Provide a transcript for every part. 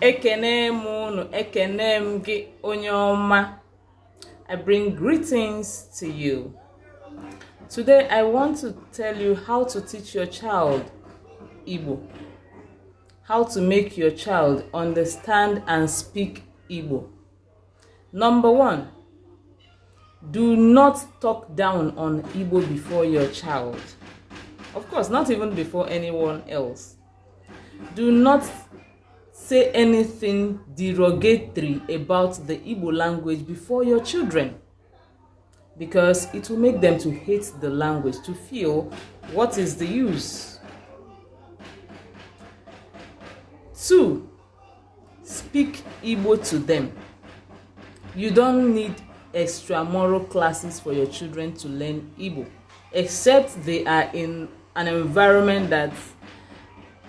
Ekene munu, ekene mgi onyoma. I bring greetings to you. Today I want to tell you how to teach your child Igbo. How to make your child understand and speak Igbo. Number 1, do not talk down on Igbo before your child. Of course, not even before anyone else. Do not say anything derogatory about the Igbo language before your children, because it will make them to hate the language, to feel what is the use. 2, speak Igbo to them. You don't need extramural classes for your children to learn Igbo, except they are in an environment that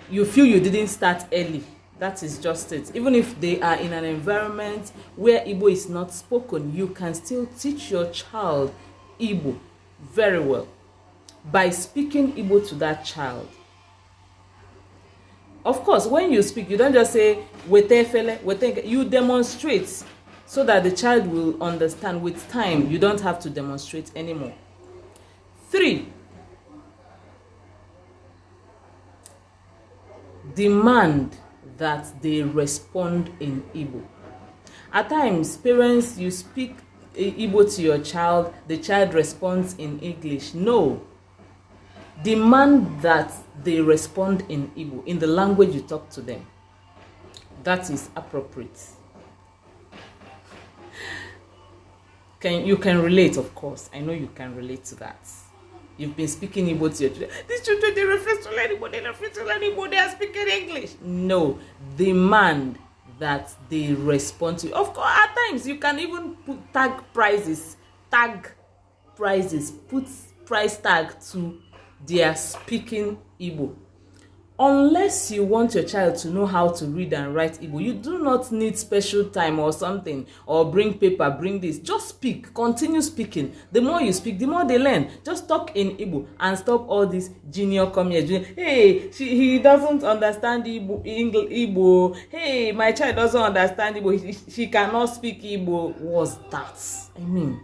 you feel you didn't start early. That is just it. Even if they are in an environment where Igbo is not spoken, you can still teach your child Igbo very well by speaking Igbo to that child. Of course, when you speak, you don't just say wetefele, wetenge. You demonstrate so that the child will understand. With time, you don't have to demonstrate anymore. 3, demand that they respond in Igbo. At times, parents, you speak Igbo to your child, the child responds in English. No. Demand that they respond in Igbo, in the language you talk to them. That is appropriate. You can relate, of course. I know you can relate to that. You've been speaking Igbo to your children. These children, they refuse to learn Igbo, they refuse to learn Igbo, they are speaking English. No, demand that they respond to you. Of course, at times, you can even put prices, put price tag to their speaking Igbo. Unless you want your child to know how to read and write Igbo, you do not need special time or something, or bring paper, bring this. Just speak, continue speaking. The more you speak, the more they learn. Just talk in Igbo and stop all this junior come here. Junior, hey, he doesn't understand Igbo. Hey, my child doesn't understand Igbo. She cannot speak Igbo. What's that? I mean,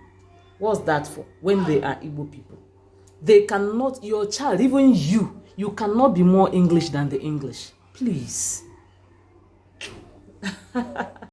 what's that for? When they are Igbo people, they cannot. Your child, even you cannot be more English than the English. Please.